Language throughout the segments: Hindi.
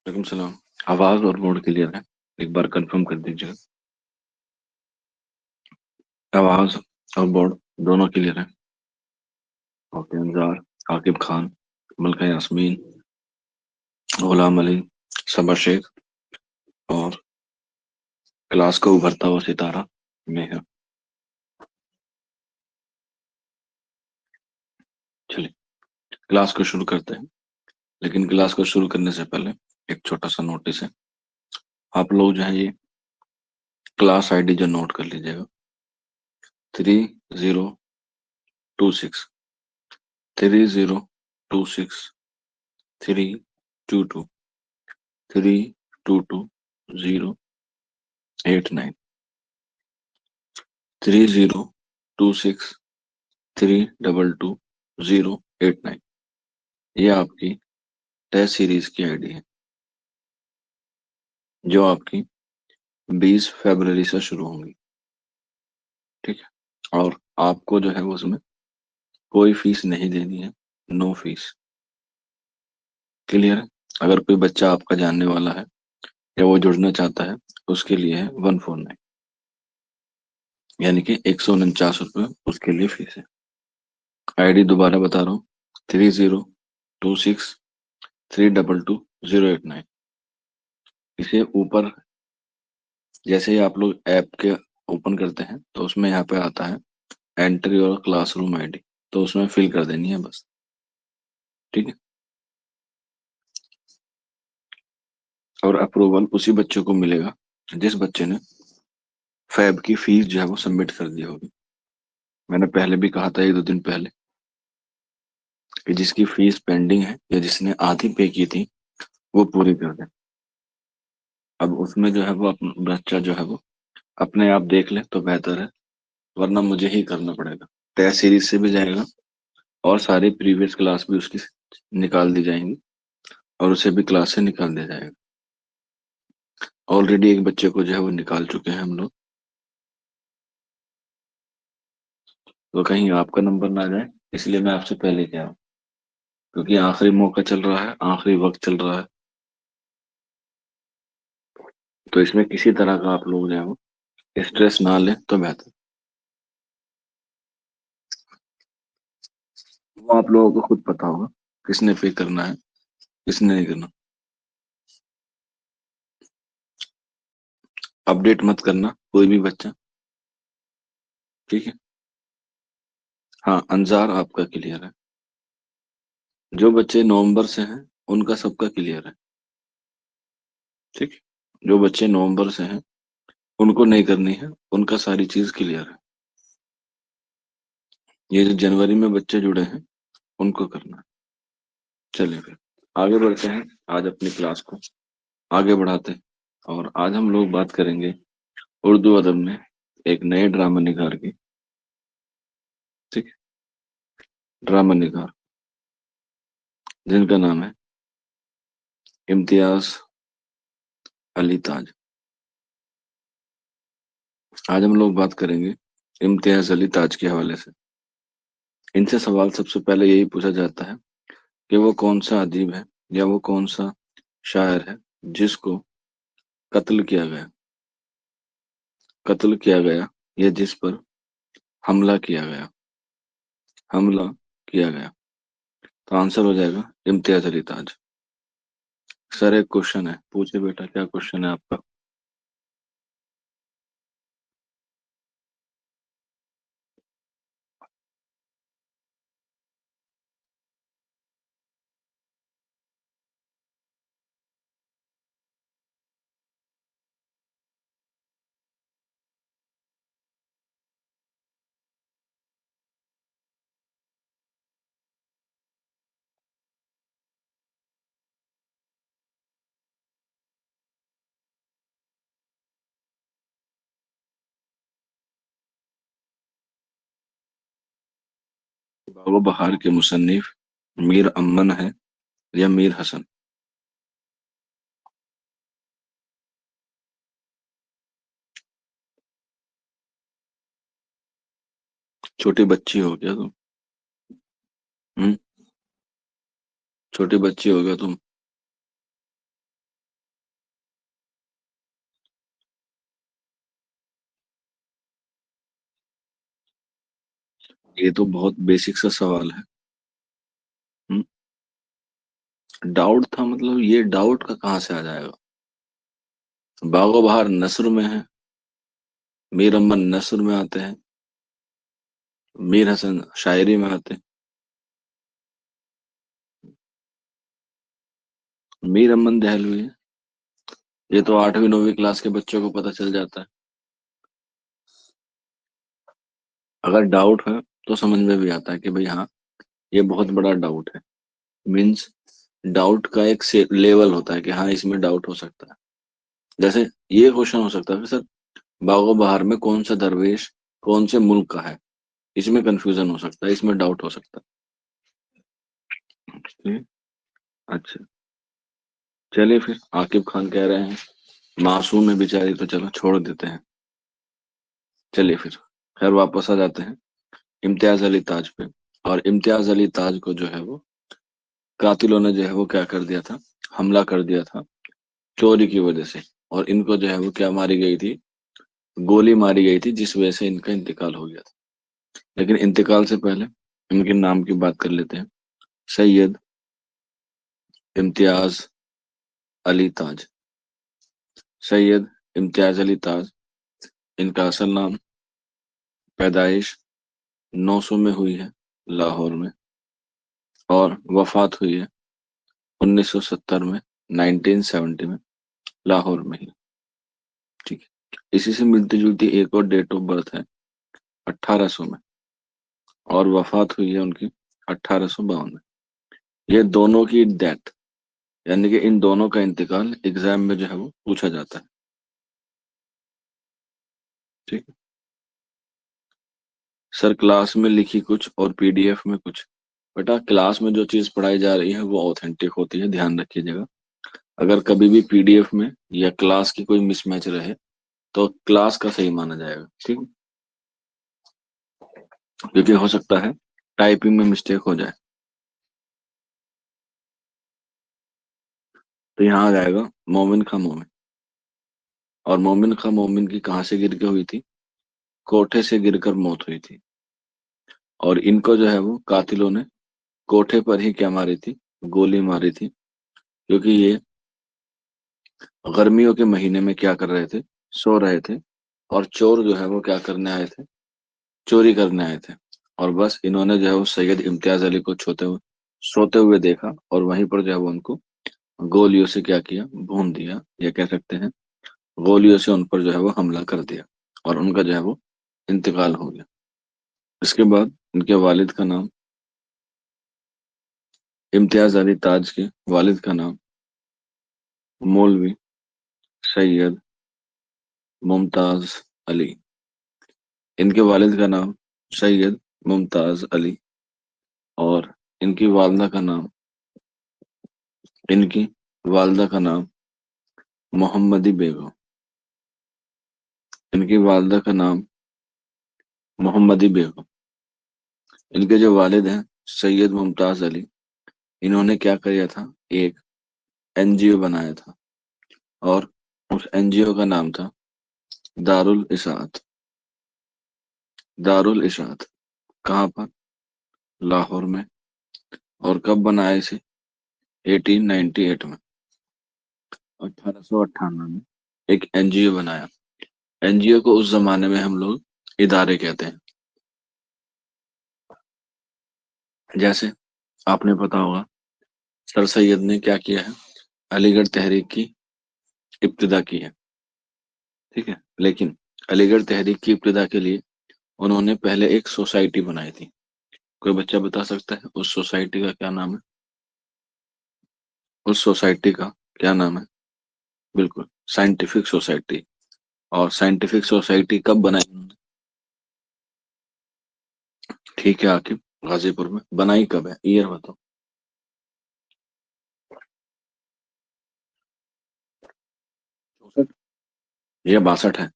वालेकुम सलाम। आवाज और बोर्ड क्लियर है? एक बार कंफर्म कर दीजिएगा। आवाज और बोर्ड दोनों क्लियर है? ओके। अंजार, आकिब खान, मलका यास्मीन, गुलाम अली, सबा शेख और क्लास का उभरता हुआ सितारा में है। चलिए, क्लास को शुरू करते हैं। लेकिन क्लास को शुरू करने से पहले एक छोटा सा नोटिस है। आप लोग जो है ये क्लास आईडी जो नोट कर लीजिएगा। 3026, 3026, 322, 322, 089, 3026, 322, 089। ये आपकी टेस्ट सीरीज की आईडी है जो आपकी 20 फरवरी से शुरू होंगी। ठीक है। और आपको जो है वो उसमें कोई फीस नहीं देनी है। No fees. क्लियर है? अगर कोई बच्चा आपका जानने वाला है या वो जुड़ना चाहता है, उसके लिए है 149, यानी कि 149 रुपये उसके लिए फीस है। आईडी दोबारा बता रहा हूँ। 3026, 322, 089। इसे ऊपर जैसे ही आप लोग ऐप के ओपन करते हैं तो उसमें यहाँ पे आता है एंट्री और क्लासरूम आईडी, तो उसमें फिल कर देनी है बस। ठीक है। और अप्रूवल उसी बच्चे को मिलेगा जिस बच्चे ने फैब की फीस जो है वो सबमिट कर दी होगी। मैंने पहले भी कहा था एक दो दिन पहले कि जिसकी फीस पेंडिंग है या जिसने आधी पे की थी वो पूरी कर दे। अब उसमें जो है वो अपना बच्चा जो है वो अपने आप देख ले तो बेहतर है, वरना मुझे ही करना पड़ेगा। टेस्ट सीरीज से भी जाएगा और सारी प्रीवियस क्लास भी उसकी निकाल दी जाएंगी और उसे भी क्लास से निकाल दिया जाएगा। ऑलरेडी एक बच्चे को जो है वो निकाल चुके हैं हम लोग। तो कहीं आपका नंबर ना जाए, इसलिए मैं आपसे पहले कह रहा हूँ, क्योंकि आखिरी मौका चल रहा है, आखिरी वक्त चल रहा है। तो इसमें किसी तरह का आप लोग जो है वो स्ट्रेस ना लें तो बेहतर। वो आप लोगों को खुद पता होगा किसने पे करना है, किसने नहीं करना। अपडेट मत करना कोई भी बच्चा। ठीक है। हाँ, अंजार आपका क्लियर है। जो बच्चे नवंबर से हैं उनका सबका क्लियर है। ठीक है। जो बच्चे नवंबर से हैं उनको नहीं करनी है, उनका सारी चीज क्लियर है। ये जो जनवरी में बच्चे जुड़े हैं उनको करना है। चलिए फिर आगे बढ़ते हैं। आज अपनी क्लास को आगे बढ़ाते हैं और आज हम लोग बात करेंगे उर्दू अदब में एक नए ड्रामा निगार की। ठीक है। ड्रामा निगार जिनका नाम है इम्तियाज अली ताज। आज हम लोग बात करेंगे इम्तियाज अली ताज के हवाले से। इनसे सवाल सबसे पहले यही पूछा जाता है कि वो कौन सा अदीब है या वो कौन सा शायर है जिसको कत्ल किया गया। कत्ल किया गया या जिस पर हमला किया गया। हमला किया गया। तो आंसर हो जाएगा इम्तियाज अली ताज। सर एक क्वेश्चन है, पूछे बेटा, क्या क्वेश्चन है आपका? बाबा बहार के मुसन्निफ मीर अमन है या मीर हसन? छोटी बच्ची हो गया तुम। हम्म। छोटी बच्ची हो गया तुम। ये तो बहुत बेसिक सा सवाल है। हम्म, डाउट था मतलब ये डाउट का कहाँ से आ जाएगा। बागो बहार नस्र में है। मीर अमन नस्र में आते हैं। मीर हसन शायरी में आते हैं। मीर अमन दहलवी है। ये तो 8वीं 9वीं क्लास के बच्चों को पता चल जाता है। अगर डाउट है तो समझ में भी आता है कि भाई हाँ, ये बहुत बड़ा डाउट है। मीन्स डाउट का एक लेवल होता है कि हाँ इसमें डाउट हो सकता है। जैसे ये क्वेश्चन हो सकता है कि सर बागो बहार में कौन सा दरवेश कौन से मुल्क का है। इसमें कंफ्यूजन हो सकता है, इसमें डाउट हो सकता है। ठीक, अच्छा। चलिए फिर आकिब खान कह रहे हैं मासूम है बेचारी, तो चलो छोड़ देते हैं। चलिए फिर खैर वापस आ जाते हैं इम्तियाज अली ताज पे। और इम्तियाज अली ताज को जो है वो कातिलों ने जो है वो क्या कर दिया था, हमला कर दिया था चोरी की वजह से। और इनको जो है वो क्या मारी गई थी, गोली मारी गई थी, जिस वजह से इनका इंतकाल हो गया था। लेकिन इंतकाल से पहले इनके नाम की बात कर लेते हैं। सैयद इम्तियाज अली ताज। सैयद इम्तियाज अली ताज, इनका असल नाम, पैदाइश 900 में हुई है लाहौर में, और वफात हुई है 1970 में, 1970 में, लाहौर में ही। ठीक है, इसी से मिलती जुलती एक और डेट ऑफ बर्थ है 1800 में, और वफात हुई है उनकी 1852 में। ये दोनों की डेथ, यानी कि इन दोनों का इंतकाल एग्जाम में जो है वो पूछा जाता है। ठीक है। सर क्लास में लिखी कुछ और पीडीएफ में कुछ। बेटा क्लास में जो चीज पढ़ाई जा रही है वो ऑथेंटिक होती है, ध्यान रखिएगा। अगर कभी भी पीडीएफ में या क्लास की कोई मिसमैच रहे तो क्लास का सही माना जाएगा। ठीक है? क्योंकि हो सकता है टाइपिंग में मिस्टेक हो जाए। तो यहाँ आ जाएगा मोमिन खा मोमिन। और मोमिन खा मोमिन की कहाँ से गिर के हुई थी, कोठे से गिरकर मौत हुई थी। और इनको जो है वो कातिलों ने कोठे पर ही क्या मारी थी, गोली मारी थी। क्योंकि ये गर्मियों के महीने में क्या कर रहे थे, सो रहे थे। और चोर जो है वो क्या करने आए थे, चोरी करने आए थे। और बस इन्होंने जो है वो सैयद इम्तियाज अली को सोते हुए देखा, और वहीं पर जो है वो उनको गोलियों से क्या किया, भून दिया, या कह सकते हैं गोलियों से उन पर जो है वो हमला कर दिया। और उनका जो है वो इंतकाल हो गया। इसके बाद इनके वालिद का नाम, इम्तियाज अली ताज के वालिद का नाम मौलवी सैयद मुमताज अली। इनके वालिद का नाम सैयद मुमताज अली। और इनकी वालदा का नाम, इनकी वालदा का नाम मोहम्मदी बेगम। इनकी वालदा का नाम मोहम्मदी बेगम। इनके जो वालिद हैं सैयद मुमताज अली, इन्होंने क्या किया था, एक एनजीओ बनाया था। और उस एनजीओ का नाम था दारुल इशाअत। दारुल इशाअत कहाँ पर, लाहौर में। और कब बनाया इसे, 1898 में, 1898 में एक एनजीओ बनाया। एनजीओ को उस जमाने में हम लोग इदारे कहते हैं। जैसे आपने पता होगा सर सैयद ने क्या किया है, अलीगढ़ तहरीक की इब्तिदा की है। ठीक है, लेकिन अलीगढ़ तहरीक की इब्तिदा के लिए उन्होंने पहले एक सोसाइटी बनाई थी। कोई बच्चा बता सकता है उस सोसाइटी का क्या नाम है, उस सोसाइटी का क्या नाम है। बिल्कुल, साइंटिफिक सोसाइटी। और साइंटिफिक सोसाइटी कब बनाई उन्होंने, ठीक है आकिब, गाजीपुर में बनाई कब है, ईयर बताओ। 64 या 62 है।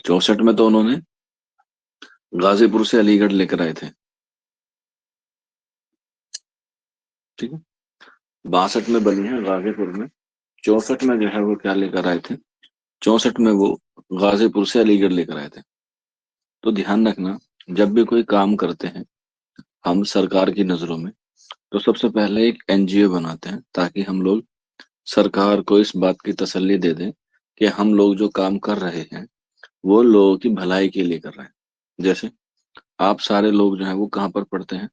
64 में तो उन्होंने गाजीपुर से अलीगढ़ लेकर आए थे। ठीक है, 62 में बनी है गाजीपुर में। 64 में जो है वो क्या लेकर आए थे, 64 में वो गाजीपुर से अलीगढ़ लेकर आए थे। तो ध्यान रखना जब भी कोई काम करते हैं हम सरकार की नजरों में, तो सबसे पहले एक एनजीओ बनाते हैं ताकि हम लोग सरकार को इस बात की तसल्ली दे दें कि हम लोग जो काम कर रहे हैं वो लोगों की भलाई के लिए कर रहे हैं। जैसे आप सारे लोग जो है वो कहाँ पर पढ़ते हैं?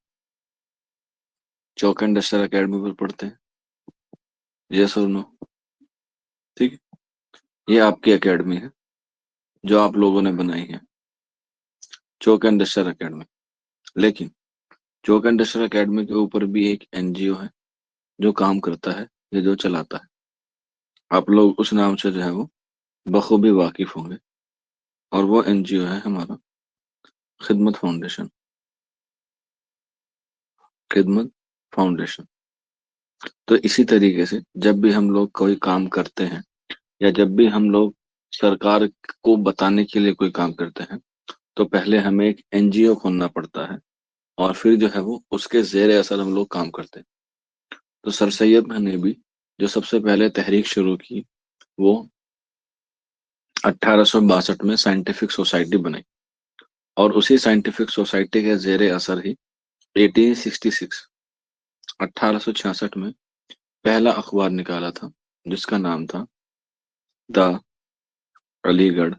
चौक एंड डस्टर अकेडमी पर पढ़ते हैं। यस और नो? ठीक है, ये आपकी एकेडमी है जो आप लोगों ने बनाई है, चौक एंड डस्टर अकेडमी। लेकिन चौक एंड डस्टर अकेडमी के ऊपर भी एक एनजीओ है जो काम करता है, ये जो चलाता है। आप लोग उस नाम से जो है वो बखूबी वाकिफ होंगे, और वो एनजीओ है हमारा खिदमत फाउंडेशन। खिदमत फाउंडेशन। तो इसी तरीके से जब भी हम लोग कोई काम करते हैं, या जब भी हम लोग सरकार को बताने के लिए कोई काम करते हैं, तो पहले हमें एक एनजीओ खोलना पड़ता है, और फिर जो है वो उसके जेर असर हम लोग काम करते हैं। तो सर सैयद ने भी जो सबसे पहले तहरीक शुरू की, वो 1862 में साइंटिफिक सोसाइटी बनाई, और उसी साइंटिफिक सोसाइटी के जेर असर ही 1866 1866 में पहला अखबार निकाला था, जिसका नाम था the Aligarh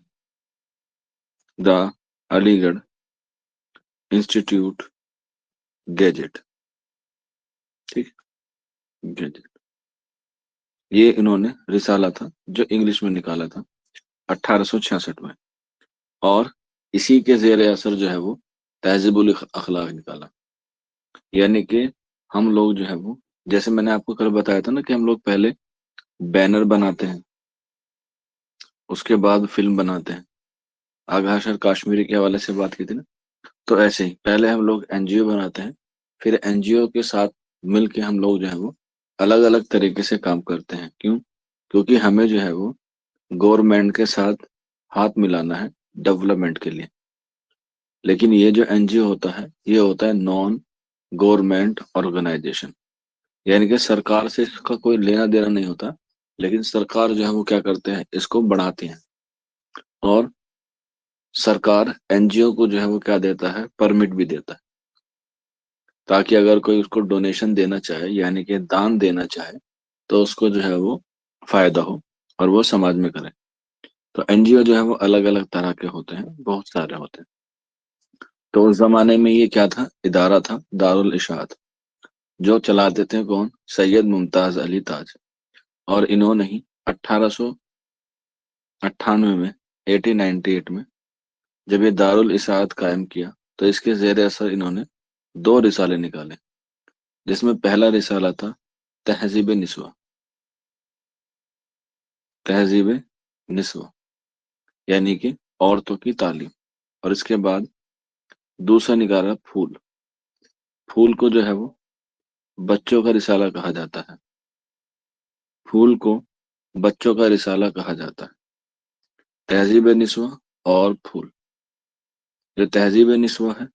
the Aligarh institute gadget. ठीक, गैजेट। ये इन्होंने रिसाला था जो इंग्लिश में निकाला था 1866 में, और इसी के जेर असर जो है वो तहजीबुल अखलाक निकाला। यानी कि हम लोग जो है वो, जैसे मैंने आपको कल बताया था ना कि हम लोग पहले बैनर बनाते हैं, उसके बाद फिल्म बनाते हैं। आगाह सर काश्मीरी के हवाले से बात की थी ना, तो ऐसे ही पहले हम लोग एनजीओ बनाते हैं, फिर एनजीओ के साथ मिलके हम लोग जो है वो अलग अलग तरीके से काम करते हैं। क्यों? क्योंकि हमें जो है वो गवर्नमेंट के साथ हाथ मिलाना है डेवलपमेंट के लिए। लेकिन ये जो एनजीओ होता है, ये होता है नॉन गवर्नमेंट ऑर्गेनाइजेशन, यानी कि सरकार से इसका कोई लेना देना नहीं होता। लेकिन सरकार जो है वो क्या करते हैं, इसको बढ़ाती है, और सरकार एनजीओ को जो है वो क्या देता है, परमिट भी देता है, ताकि अगर कोई उसको डोनेशन देना चाहे यानी कि दान देना चाहे, तो उसको जो है वो फायदा हो और वो समाज में करे। तो एनजीओ जो है वो अलग अलग तरह के होते हैं, बहुत सारे होते हैं। तो उस जमाने में ये क्या था, इदारा था दारुल इशाअत, जो चलाते थे कौन, सैयद मुमताज अली ताज। और इन्होंने ही 1898 में 1898 में जब ये दारुल इसाअत कायम किया, तो इसके जेर असर इन्होंने दो रिसाले निकाले, जिसमें पहला रिसाला था तहजीब निस्वा। तहजीब निस्वा यानी कि औरतों की तालीम। और इसके बाद दूसरा निकाला फूल। फूल को जो है वो बच्चों का रिसाला कहा जाता है। फूल को बच्चों का रिसाला कहा जाता है। तहजीब निस्वा और फूल। जो तहजीब निस्वा है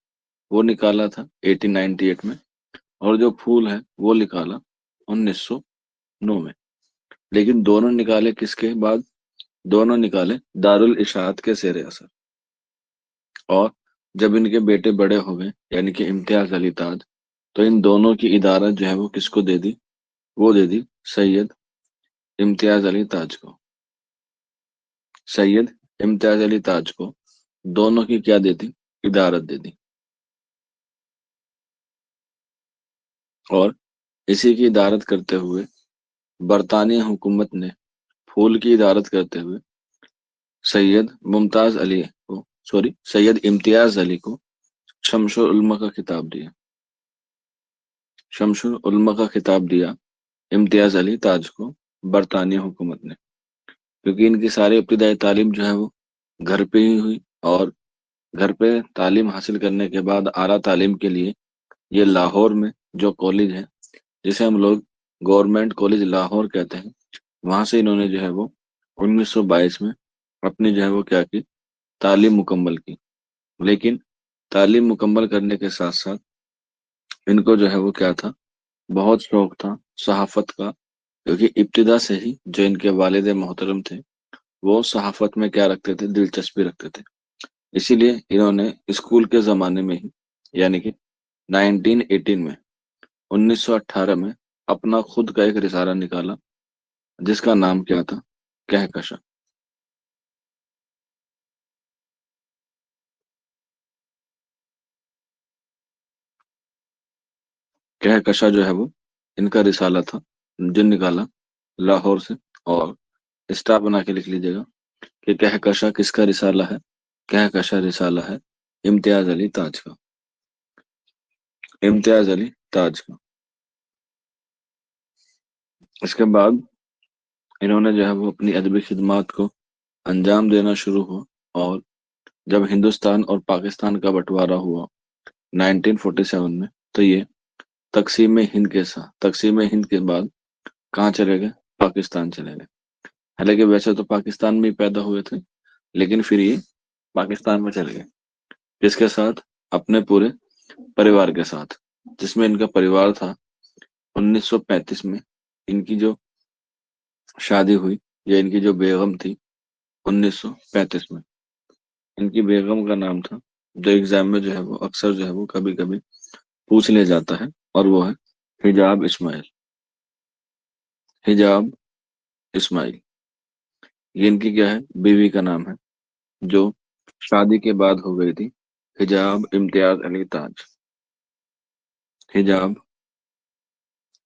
वो निकाला था 1898 में, और जो फूल है वो निकाला 1909 में। लेकिन दोनों निकाले किसके बाद? दोनों निकाले दारुल इशाअत के जेर असर। और जब इनके बेटे बड़े हो गए यानी कि इम्तियाज अली ताज, तो इन दोनों की इदारत जो है वो किसको दे दी? वो दे दी सैयद इम्तियाज अली ताज को। सैयद इम्तियाज अली ताज को दोनों की क्या दे दी? इदारत दे दी। और इसी की इदारत करते हुए बरतानिया हुकूमत ने फूल की इदारत करते हुए सैयद मुमताज अली को, सॉरी, सैयद इम्तियाज अली को शमशुल उलमा का खिताब दिया। शमशुल उलमा का खिताब दिया इम्तियाज अली ताज को बरतानिया हुकूमत ने, क्योंकि इनकी सारी इब्तिदाई तालीम जो है वो घर पे ही हुई। और घर पे तालीम हासिल करने के बाद आला तालीम के लिए ये लाहौर में जो कॉलेज है, जिसे हम लोग गवर्नमेंट कॉलेज लाहौर कहते हैं, वहां से इन्होंने जो है वो 1922 में अपनी जो है वो क्या की, तालीम मुकम्मल की। लेकिन तालीम मुकम्मल करने के साथ साथ इनको जो है वो क्या था, बहुत शौक था सहाफत का, क्योंकि इब्तिदा से ही जो इनके वालिद मोहतरम थे वो सहाफत में क्या रखते थे, दिलचस्पी रखते थे। इसीलिए इन्होंने स्कूल के ज़माने में ही, यानी कि 1918 में, 1918 में अपना खुद का एक रिसाला निकाला, जिसका नाम क्या था? कहकशां। कहकशां जो है वो इनका रिसाला था, जिन निकाला लाहौर से। और स्टार बना के लिख लीजिएगा कि कहकशां किसका रिसाला है? कहकशां रिसाला है इम्तियाज अली ताज का। इम्तियाज अली ताज का। इसके बाद इन्होंने जो है वो अपनी अदबी खिदमात को अंजाम देना शुरू हुआ। और जब हिंदुस्तान और पाकिस्तान का बंटवारा हुआ 1947 में, तो ये तकसीम हिंद के बाद कहाँ चले गए? पाकिस्तान चले गए। हालांकि वैसे तो पाकिस्तान में ही पैदा हुए थे, लेकिन फिर ये पाकिस्तान में चले गए। किसके साथ? अपने पूरे परिवार के साथ, जिसमें इनका परिवार था। 1935 में इनकी जो शादी हुई, या इनकी जो बेगम थी, 1935 में इनकी बेगम का नाम था, जो एग्जाम में जो है वो अक्सर जो है वो कभी कभी पूछ लिया जाता है, और वो है हिजाब इस्माइल। हिजाब इस्माइल, ये इनकी क्या है? बीवी का नाम है, जो शादी के बाद हो गई थी। हिजाब इम्तियाज अली ताज। हिजाब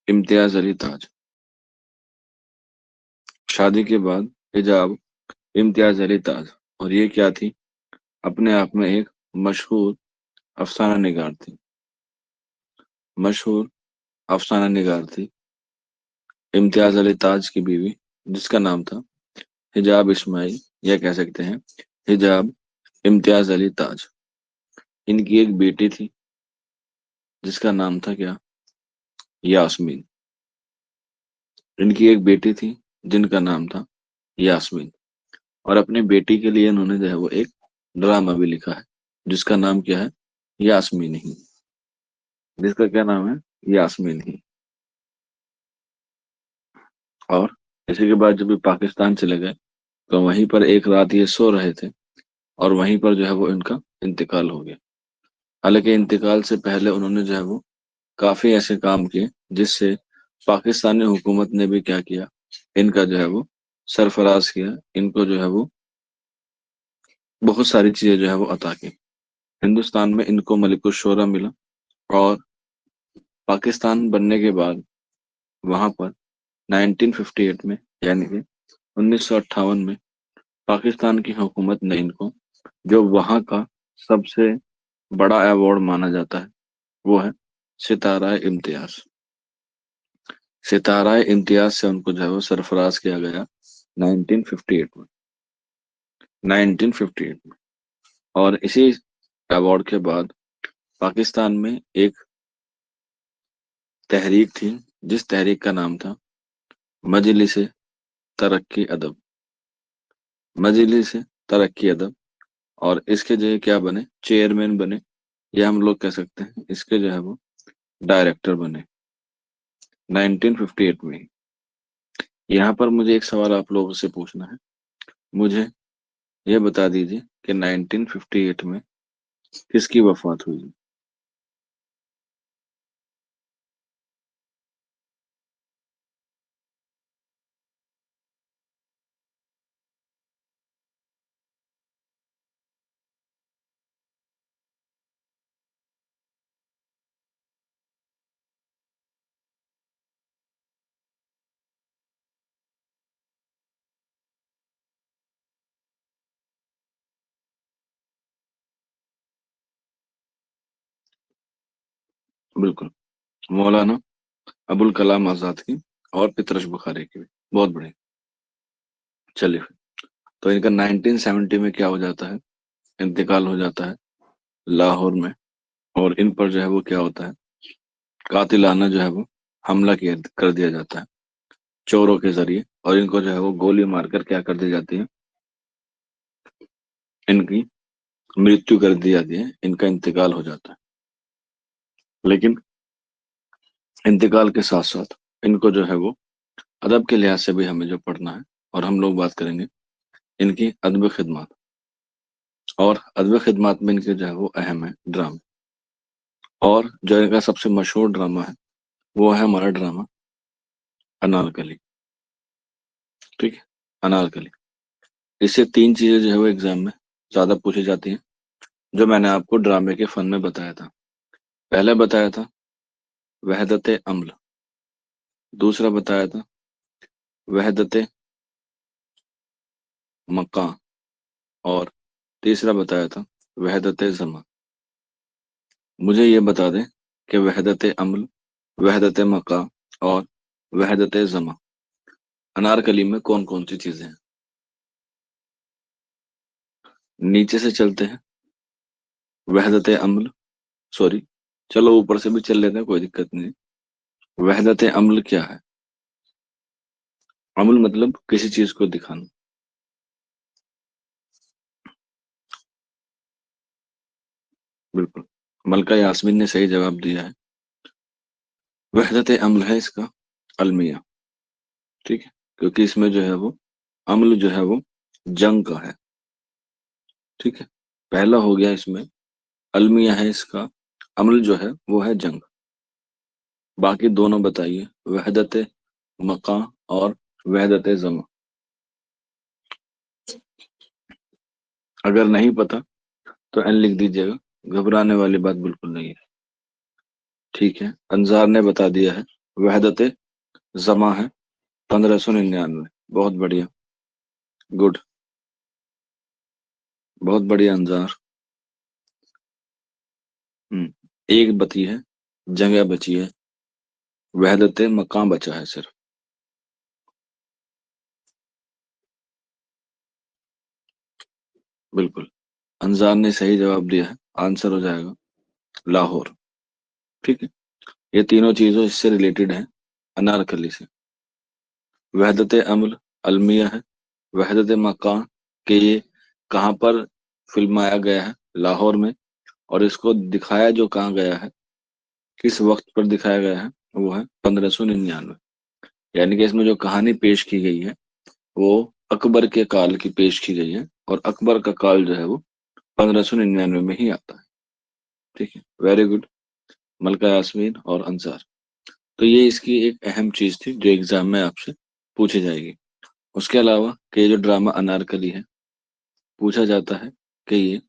इम्तियाज अली ताज, शादी के बाद हिजाब इम्तियाज अली ताज। और ये क्या थी? अपने आप में एक मशहूर अफसाना निगार थी। मशहूर अफसाना निगार थी इम्तियाज अली ताज की बीवी, जिसका नाम था हिजाब इस्माइल, या कह सकते हैं हिजाब इम्तियाज अली ताज। इनकी एक बेटी थी, जिसका नाम था क्या? यास्मीन। इनकी एक बेटी थी, जिनका नाम था यास्मीन। और अपनी बेटी के लिए इन्होंने जो है वो एक ड्रामा भी लिखा है, जिसका नाम क्या है? यास्मीन ही। जिसका क्या नाम है? यास्मीन ही। और इसी के बाद जब ये पाकिस्तान चले गए, तो वहीं पर एक रात ये सो रहे थे, और वहीं पर जो है वो इनका इंतकाल हो गया। हालांकि इंतकाल से पहले उन्होंने जो है वो काफी ऐसे काम किए, जिससे पाकिस्तानी हुकूमत ने भी क्या किया? इनका जो है वो सरफराज किया। इनको जो है वो बहुत सारी चीजें जो है वो अता की। हिंदुस्तान में इनको मलिकुल शोरा मिला। और पाकिस्तान बनने के बाद वहां पर 1958 में, यानी कि 1958 में, पाकिस्तान की हुकूमत ने इनको जो वहां का सबसे बड़ा अवार्ड माना जाता है, वो है सितारा इम्तियाज। सितारा इम्तियाज से उनको जो है वो सरफराज किया गया 1958 में। 1958 में। और इसी अवार्ड के बाद पाकिस्तान में एक तहरीक थी, जिस तहरीक का नाम था मजलिस तरक्की अदब। मजलिस तरक्की अदब। और इसके जो है क्या बने? चेयरमैन बने, या हम लोग कह सकते हैं इसके जो है वो डायरेक्टर बने 1958 में। यहाँ पर मुझे एक सवाल आप लोगों से पूछना है। मुझे ये बता दीजिए कि 1958 में किसकी वफात हुई? बिल्कुल, मौलाना अबुल कलाम आजाद की, और पितरश बुखारी की भी। बहुत बढ़िया। चलिए, तो इनका 1970 में क्या हो जाता है? इंतकाल हो जाता है लाहौर में। और इन पर जो है वो क्या होता है? कातिलाना जो है वो हमला किया कर दिया जाता है चोरों के जरिए। और इनको जो है वो गोली मारकर क्या कर दी जाती है? इनकी मृत्यु कर दी जाती है, इनका इंतकाल हो जाता है। लेकिन इंतकाल के साथ साथ इनको जो है वो अदब के लिहाज से भी हमें जो पढ़ना है, और हम लोग बात करेंगे इनकी अदब खिदमत। और अदब खिदमत में इनके जो है वो अहम है ड्रामा। और जो इनका सबसे मशहूर ड्रामा है वो है हमारा ड्रामा अनारकली। ठीक है, अनारकली। इससे तीन चीजें जो है वो एग्जाम में ज्यादा पूछी जाती हैं, जो मैंने आपको ड्रामे के फन में बताया था। पहले बताया था वहदत अम्ल, दूसरा बताया था वहदत मका, और तीसरा बताया था वहदत जमा। मुझे ये बता दें कि वहदत अम्ल, वहदत मका और वहदत जमा अनारकली में कौन कौन सी चीजें हैं। नीचे से चलते हैं। वहदत अम्ल, सॉरी, चलो ऊपर से भी चल लेते हैं, कोई दिक्कत नहीं। वहदत अम्ल क्या है? अम्ल मतलब किसी चीज को दिखाना। बिल्कुल, मलका यास्मीन ने सही जवाब दिया है। वहदत अम्ल है इसका अलमिया। ठीक है, क्योंकि इसमें जो है वो अम्ल जो है वो जंग का है। ठीक है, पहला हो गया इसमें। अलमिया है इसका, अम्ल जो है वो है जंग। बाकी दोनों बताइए, वहदत मका और वहदत जमा। अगर नहीं पता तो एन लिख दीजिएगा, घबराने वाली बात बिल्कुल नहीं है। ठीक है, अंजार ने बता दिया है वहदत जमा है 1599। बहुत बढ़िया, गुड, बहुत बढ़िया अंजार। एक बची है, जगह बची है, वहदत मकाम बचा है सिर्फ। बिल्कुल, अंजार ने सही जवाब दिया है, आंसर हो जाएगा लाहौर। ठीक है, ये तीनों चीजों इससे रिलेटेड है, अनारकली से। वहदत अम्ल अलमिया है, वहदत मकान के ये कहाँ पर फिल्माया गया है, लाहौर में। और इसको दिखाया जो कहाँ गया है, किस वक्त पर दिखाया गया है, वो है 1599। यानी कि इसमें जो कहानी पेश की गई है वो अकबर के काल की पेश की गई है, और अकबर का काल जो है वो 1599 में ही आता है। ठीक है, वेरी गुड, मलका यास्मीन और अंसार। तो ये इसकी एक अहम चीज थी जो एग्जाम में आपसे पूछी जाएगी। उसके अलावा कि ये जो ड्रामा अनारकली है, पूछा जाता है कि ये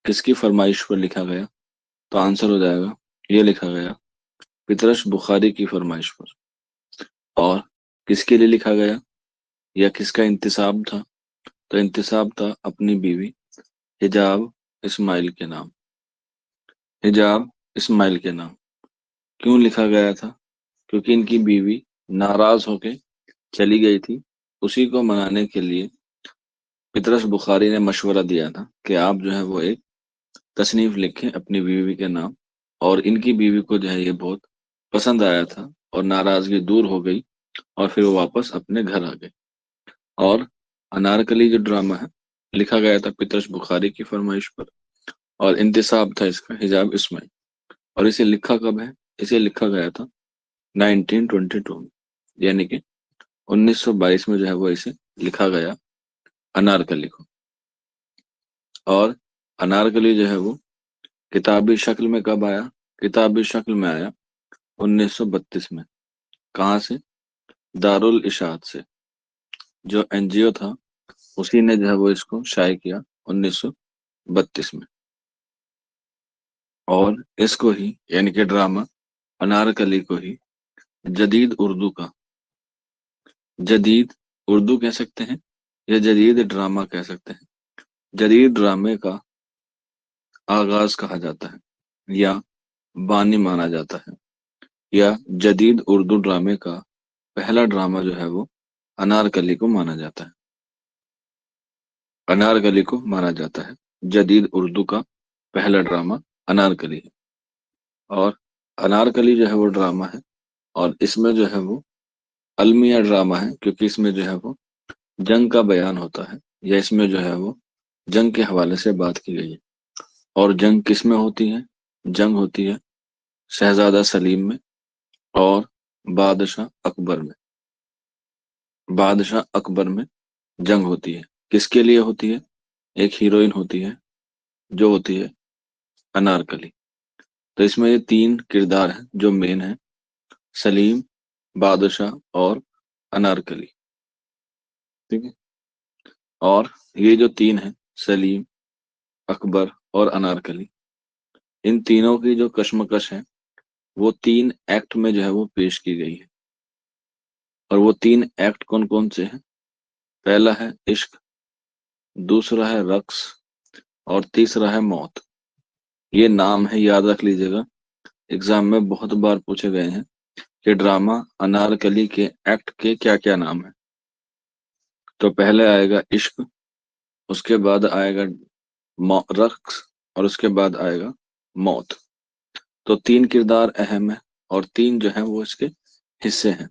किसकी फरमाइश पर लिखा गया, तो आंसर हो जाएगा, ये लिखा गया पितरश बुखारी की फरमाइश पर। और किसके लिए लिखा गया या किसका इंतसाब था, तो इंतसाब था अपनी बीवी हिजाब इस्माइल के नाम। हिजाब इस्माइल के नाम क्यों लिखा गया था? क्योंकि इनकी बीवी नाराज होके चली गई थी। उसी को मनाने के लिए पितरस बुखारी ने मशवरा दिया था कि आप जो है वो एक तसनीफ लिखें अपनी बीवी के नाम। और इनकी बीवी को जो है ये बहुत पसंद आया था, और नाराजगी दूर हो गई, और फिर वो वापस अपने घर आ गए। और अनारकली जो ड्रामा है, लिखा गया था पितरस बुखारी की फरमाइश पर, और इंतसाब था इसका हिजाब इस्माइल। और इसे लिखा कब है? इसे लिखा गया था 1922 में, यानी कि 1922 में जो है वो इसे लिखा गया अनारकली को। और अनारकली जो है वो किताबी शक्ल में कब आया? किताबी शक्ल में आया 1932 में। कहाँ से? दारुल इशात से, जो एनजीओ था उसी ने जो है वो इसको शाये किया 1932 में। और इसको ही, यानी कि ड्रामा अनारकली को ही, जदीद उर्दू का, जदीद उर्दू कह सकते हैं या जदीद ड्रामा कह सकते हैं, जदीद ड्रामे का आगाज कहा जाता है, या बानी माना जाता है, या जदीद उर्दू ड्रामे का पहला ड्रामा जो है वो अनारकली को माना जाता है। अनारकली को माना जाता है जदीद उर्दू का पहला ड्रामा अनारकली है। और अनारकली जो है वो ड्रामा है, और इसमें जो है वो अलमिया ड्रामा है, क्योंकि इसमें जो है वो जंग का बयान होता है, या इसमें जो है वो जंग के हवाले से बात की गई है। और जंग किस में होती है? जंग होती है शहजादा सलीम में और बादशाह अकबर में। बादशाह अकबर में जंग होती है। किसके लिए होती है? एक हीरोइन होती है जो होती है अनारकली। तो इसमें ये तीन किरदार हैं जो मेन है, सलीम, बादशाह और अनारकली। ठीक है। और ये जो तीन हैं, सलीम, अकबर और अनारकली, इन तीनों की जो कशमकश है वो तीन एक्ट में जो है वो पेश की गई है। और वो तीन एक्ट कौन कौन से हैं? पहला है इश्क, दूसरा है रक्स और तीसरा है मौत। ये नाम है, याद रख लीजिएगा। एग्जाम में बहुत बार पूछे गए हैं कि ड्रामा अनारकली के एक्ट के क्या क्या नाम है। तो पहले आएगा इश्क, उसके बाद आएगा रक्स और उसके बाद आएगा मौत। तो तीन किरदार अहम है और तीन जो है वो इसके हिस्से हैं,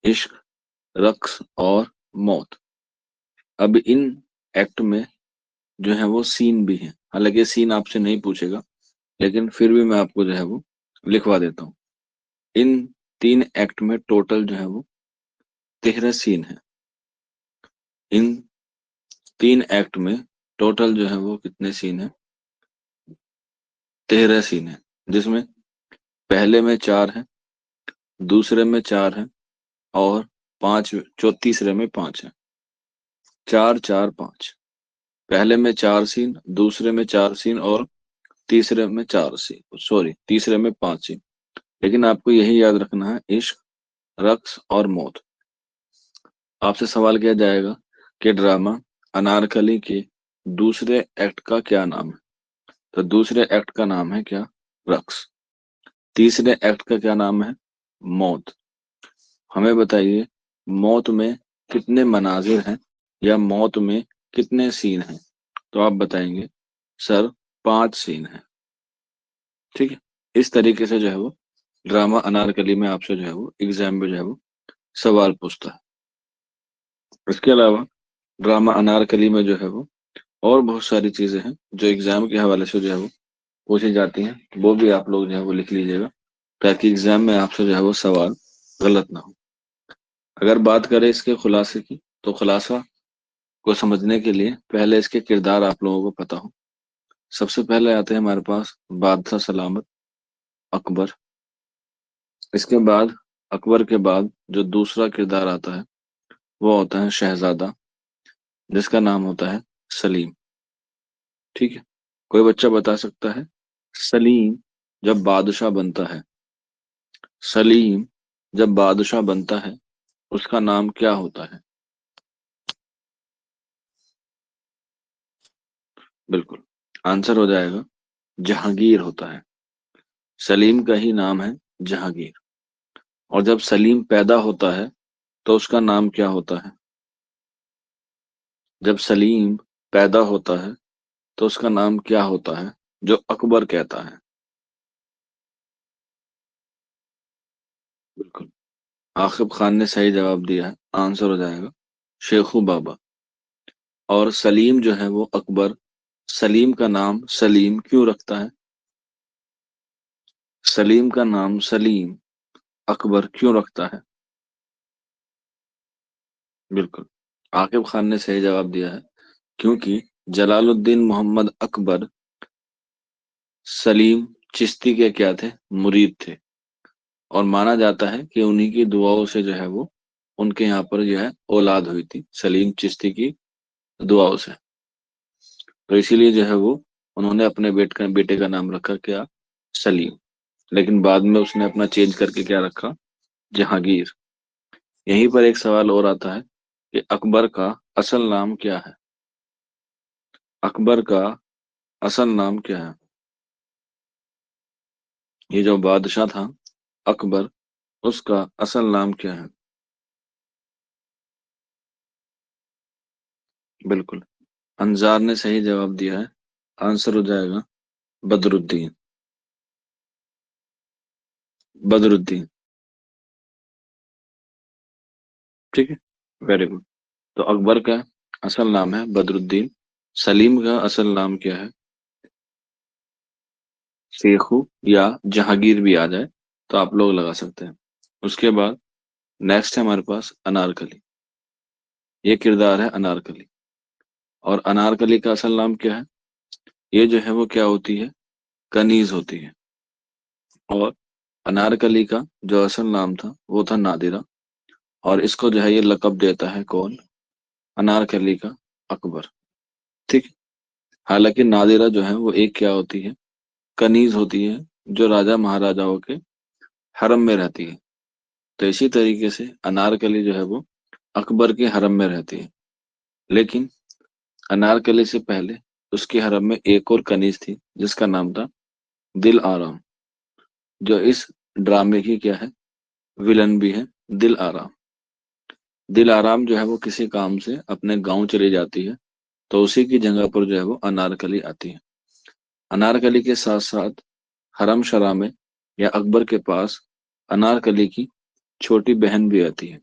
इश्क, रक्स और मौत। अब इन एक्ट में जो है वो सीन भी है, हालांकि सीन आपसे नहीं पूछेगा, लेकिन फिर भी मैं आपको जो है वो लिखवा देता हूँ। इन तीन एक्ट में टोटल जो है वो 13 सीन है। इन तीन एक्ट में टोटल जो है वो कितने सीन है? 13 सीन है, जिसमें पहले में 4 है, दूसरे में 4 है और पांच जो तीसरे में 5 है। 4 4 5। पहले में 4 सीन, दूसरे में 4 सीन और तीसरे में 4 सीन, सॉरी तीसरे में 5 सीन। लेकिन आपको यही याद रखना है, इश्क, रक्स और मौत। आपसे सवाल किया जाएगा कि ड्रामा अनारकली के दूसरे एक्ट का क्या नाम है? तो दूसरे एक्ट का नाम है क्या? रक्स। तीसरे एक्ट का क्या नाम है? मौत। हमें बताइए, मौत में कितने मनाजिर हैं या मौत में कितने सीन हैं? तो आप बताएंगे सर 5 सीन हैं। ठीक है। इस तरीके से जो है वो ड्रामा अनारकली में आपसे जो है वो एग्जाम में जो है वो सवाल पूछता है। इसके अलावा ड्रामा अनारकली में जो है वो और बहुत सारी चीजें हैं जो एग्जाम के हवाले से जो है वो पूछी जाती हैं, वो भी आप लोग जो है वो लिख लीजिएगा, ताकि एग्जाम में आपसे जो है वो सवाल गलत ना हो। अगर बात करें इसके खुलासे की, तो खुलासा को समझने के लिए पहले इसके किरदार आप लोगों को पता हो। सबसे पहले आते हैं हमारे पास बादशाह सलामत, अकबर। इसके बाद अकबर के बाद जो दूसरा किरदार आता है वो होता है शहजादा, जिसका नाम होता है सलीम। ठीक है। कोई बच्चा बता सकता है, सलीम जब बादशाह बनता है, सलीम जब बादशाह बनता है उसका नाम क्या होता है? बिल्कुल, आंसर हो जाएगा जहांगीर होता है। सलीम का ही नाम है जहांगीर। और जब सलीम पैदा होता है तो उसका नाम क्या होता है? जब सलीम पैदा होता है तो उसका नाम क्या होता है, जो अकबर कहता है? बिल्कुल, आकिब खान ने सही जवाब दिया है, आंसर हो जाएगा शेखू बाबा। और सलीम जो है वो अकबर सलीम का नाम सलीम क्यों रखता है? सलीम का नाम सलीम अकबर क्यों रखता है? बिल्कुल, आकिब खान ने सही जवाब दिया है, क्योंकि जलालुद्दीन मोहम्मद अकबर सलीम चिश्ती के क्या थे? मुरीद थे। और माना जाता है कि उन्हीं की दुआओं से जो है वो उनके यहाँ पर जो है औलाद हुई थी, सलीम चिश्ती की दुआओं से। तो इसीलिए जो है वो उन्होंने अपने बेटे का नाम रखा क्या? सलीम। लेकिन बाद में उसने अपना चेंज करके क्या रखा? जहांगीर। यहीं पर एक सवाल और आता है कि अकबर का असल नाम क्या है? अकबर का असल नाम क्या है? ये जो बादशाह था अकबर, उसका असल नाम क्या है? बिल्कुल, अंजार ने सही जवाब दिया है, आंसर हो जाएगा बदरुद्दीन। बदरुद्दीन। ठीक है, वेरी गुड। तो अकबर का असल नाम है बदरुद्दीन। सलीम का असल नाम क्या है? शेखू या जहांगीर भी आ जाए तो आप लोग लगा सकते हैं। उसके बाद नेक्स्ट है हमारे पास अनारकली। ये किरदार है अनारकली। और अनारकली का असल नाम क्या है? ये जो है वो क्या होती है, कनीज होती है। और अनारकली का जो असल नाम था वो था नादिरा, और इसको जो है ये लकब देता है कौन, अनारकली का अकबर। ठीक। हालांकि नादिरा जो है वो एक क्या होती है, कनीज होती है, जो राजा महाराजाओं के हरम में रहती है। तो इसी तरीके से अनारकली जो है वो अकबर के हरम में रहती है। लेकिन अनारकली से पहले उसके हरम में एक और कनीज थी जिसका नाम था दिल आराम, जो इस ड्रामे की क्या है, विलन भी है। दिल आराम, दिल आराम जो है वो किसी काम से अपने गांव चली जाती है, तो उसी की जगह पर जो है वो अनारकली आती है। अनारकली के साथ साथ हरम शरा में या अकबर के पास अनारकली की छोटी बहन भी आती है।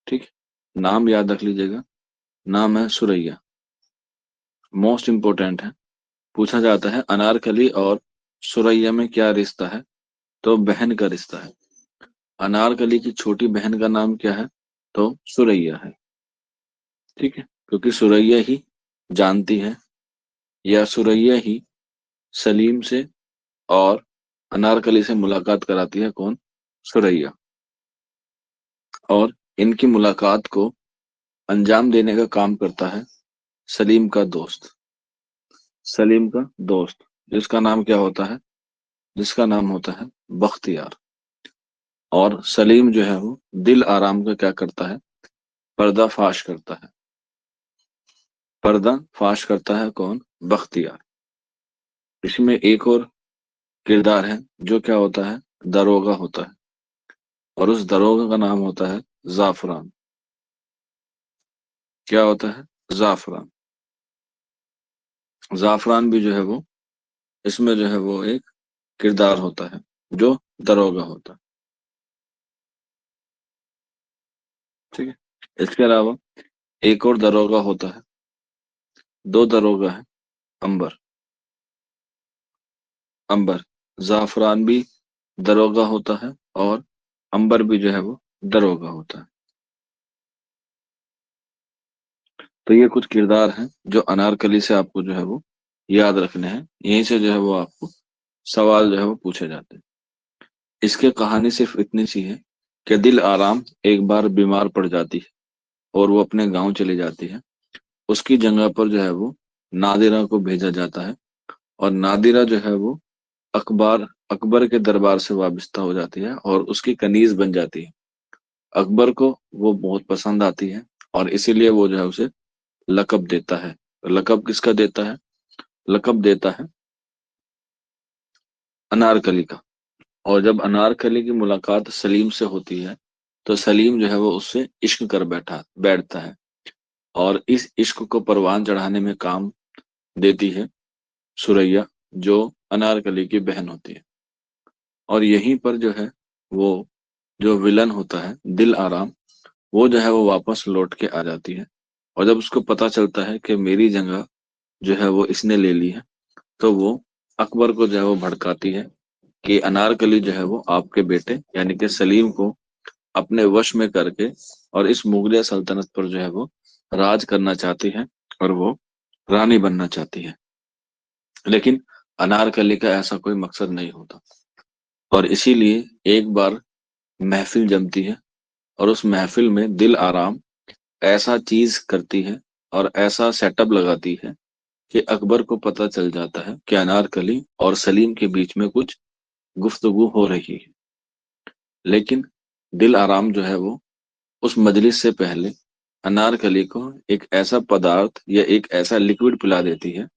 ठीक। नाम याद रख लीजिएगा, नाम है सुरैया। मोस्ट इंपोर्टेंट है, पूछा जाता है अनारकली और सुरैया में क्या रिश्ता है, तो बहन का रिश्ता है। अनारकली की छोटी बहन का नाम क्या है, तो सुरैया है। ठीक है, क्योंकि सुरैया ही जानती है, या सुरैया ही सलीम से और अनारकली से मुलाकात कराती है, कौन, सुरैया। और इनकी मुलाकात को अंजाम देने का काम करता है सलीम का दोस्त, सलीम का दोस्त, जिसका नाम क्या होता है, जिसका नाम होता है बख्तियार। और सलीम जो है वो दिल आराम का क्या करता है, पर्दा फाश करता है। पर्दा फाश करता है कौन, बख्तियार। इसमें एक और किरदार है जो क्या होता है, दरोगा होता है, और उस दरोगा का नाम होता है जाफरान। क्या होता है, जाफरान। जाफरान भी जो है वो इसमें जो है वो एक किरदार होता है, जो दरोगा होता है। ठीक है। इसके अलावा एक और दरोगा होता है, दो दरोगा है, अंबर, अंबर। जाफरान भी दरोगा होता है, और अंबर भी जो है वो दरोगा होता है। तो ये कुछ किरदार हैं जो अनारकली से आपको जो है वो याद रखने हैं। यहीं से जो है वो आपको सवाल जो है वो पूछे जाते हैं। इसके कहानी सिर्फ इतनी सी है कि दिल आराम एक बार बीमार पड़ जाती है और वो अपने गांव चली जाती है। उसकी जगह पर जो है वो नादिरा को भेजा जाता है, और नादिरा जो है वो अकबर अकबर के दरबार से वाबस्ता हो जाती है और उसकी कनीज बन जाती है। अकबर को वो बहुत पसंद आती है, और इसीलिए वो जो है उसे लकब देता है। लकब किसका देता है, लकब देता है अनारकली का। और जब अनारकली की मुलाकात सलीम से होती है, तो सलीम जो है वो उससे इश्क कर बैठता है, और इस इश्क को परवान चढ़ाने में काम देती है सुरैया, जो अनारकली की बहन होती है। और यहीं पर जो है वो जो विलन होता है दिल आराम, वो जो है वो वापस लौट के आ जाती है। और जब उसको पता चलता है कि मेरी जगह जो है वो इसने ले ली है, तो वो अकबर को जो है वो भड़काती है कि अनारकली जो है वो आपके बेटे यानी कि सलीम को अपने वश में करके और इस मुगलिया सल्तनत पर जो है वो राज करना चाहती है, और वो रानी बनना चाहती है। लेकिन अनारकली का ऐसा कोई मकसद नहीं होता। और इसीलिए एक बार महफिल जमती है, और उस महफिल में दिल आराम ऐसा चीज करती है और ऐसा सेटअप लगाती है कि अकबर को पता चल जाता है कि अनारकली और सलीम के बीच में कुछ गुफ्तगू हो रही है। लेकिन दिल आराम जो है वो उस मजलिस से पहले अनारकली को एक ऐसा पदार्थ या एक ऐसा लिक्विड पिला देती है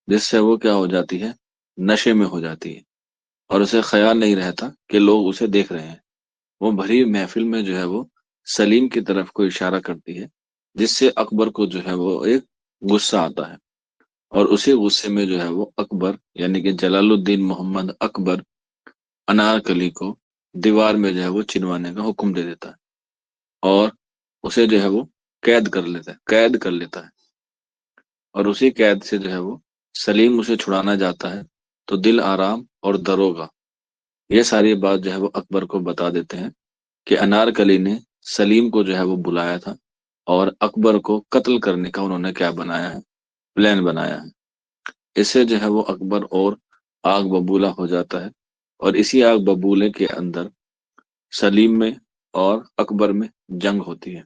जिससे वो क्या हो जाती है, नशे में हो जाती है, और उसे ख्याल नहीं रहता कि लोग उसे देख रहे हैं। वो भरी महफिल में जो है वो सलीम की तरफ को इशारा करती है, जिससे अकबर को जो है वो एक गुस्सा आता है, और उसी गुस्से में जो है वो अकबर यानी कि जलालुद्दीन मोहम्मद अकबर अनारकली को दीवार में जो है वो चिनवाने का हुक्म दे देता है, और उसे जो है वो कैद कर लेता है। और उसी कैद से जो है वो सलीम उसे छुड़ाना जाता है। तो दिल आराम और दरोगा ये सारी बात जो है वो अकबर को बता देते हैं कि अनारकली ने सलीम को जो है वो बुलाया था, और अकबर को कत्ल करने का उन्होंने क्या बनाया है, प्लान बनाया है। इससे जो है वो अकबर और आग बबूला हो जाता है, और इसी आग बबूले के अंदर सलीम में और अकबर में जंग होती है।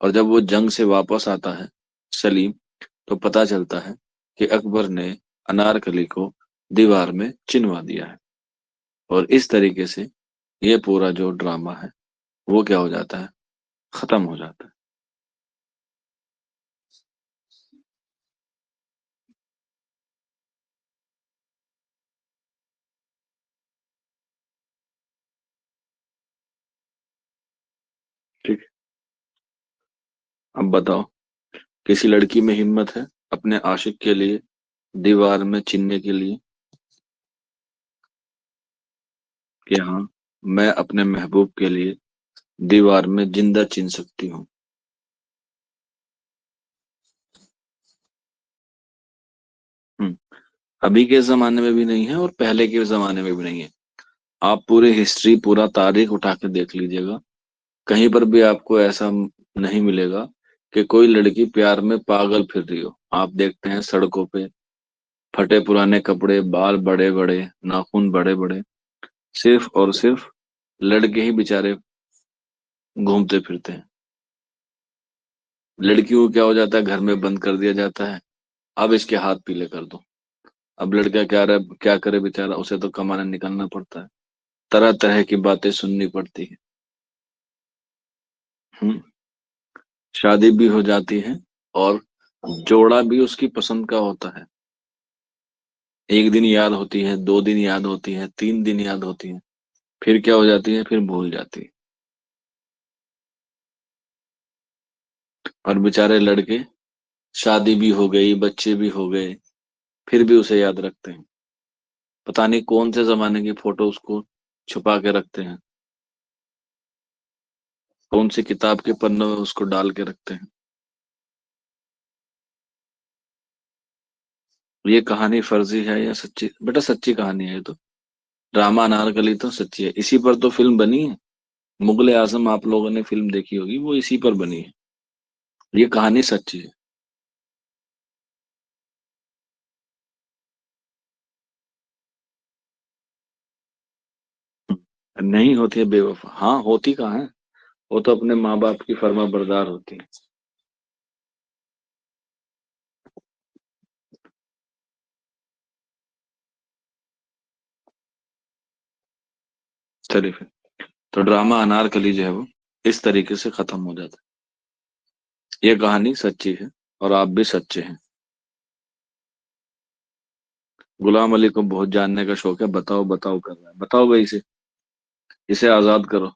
और जब वो जंग से वापस आता है सलीम, तो पता चलता है कि अकबर ने अनारकली को दीवार में चिनवा दिया है। और इस तरीके से ये पूरा जो ड्रामा है वो क्या हो जाता है, खत्म हो जाता है। ठीक है, अब बताओ, किसी लड़की में हिम्मत है अपने आशिक के लिए दीवार में चिनने के लिए कि हाँ, मैं अपने महबूब के लिए दीवार में जिंदा चिन सकती हूँ? हम्म। अभी के जमाने में भी नहीं है और पहले के जमाने में भी नहीं है। आप पूरी हिस्ट्री, पूरा तारीख उठा के देख लीजिएगा, कहीं पर भी आपको ऐसा नहीं मिलेगा कि कोई लड़की प्यार में पागल फिर रही हो। आप देखते हैं सड़कों पे फटे पुराने कपड़े, बाल बड़े बड़े, नाखून बड़े बड़े, सिर्फ और सिर्फ लड़के ही बेचारे घूमते फिरते हैं। लड़कियों को क्या हो जाता है, घर में बंद कर दिया जाता है, अब इसके हाथ पीले कर दो। अब लड़का क्या करे बेचारा, उसे तो कमाने निकलना पड़ता है, तरह तरह की बातें सुननी पड़ती है। हम्म। शादी भी हो जाती है, और जोड़ा भी उसकी पसंद का होता है। एक दिन याद होती है, 2 दिन याद होती है, 3 दिन याद होती है, फिर क्या हो जाती है, फिर भूल जाती है। और बेचारे लड़के, शादी भी हो गई, बच्चे भी हो गए, फिर भी उसे याद रखते हैं। पता नहीं कौन से जमाने की फोटो उसको छुपा के रखते हैं, कौन सी किताब के पन्नों में उसको डाल के रखते हैं। ये कहानी फर्जी है या सच्ची? बेटा सच्ची कहानी है ये तो। ड्रामा अनारकली तो सच्ची है, इसी पर तो फिल्म बनी है। मुगले आजम आप लोगों ने फिल्म देखी होगी, वो इसी पर बनी है। ये कहानी सच्ची है। नहीं होती है बेवफा? हाँ, होती कहाँ है, वो तो अपने माँ बाप की फर्मा बरदार होती है। चलिए फिर, तो ड्रामा अनारकली जो है वो इस तरीके से खत्म हो जाता है। ये कहानी सच्ची है, और आप भी सच्चे हैं। गुलाम अली को बहुत जानने का शौक है, बताओ बताओ कर रहा है, बताओ भाई इसे, इसे आजाद करो।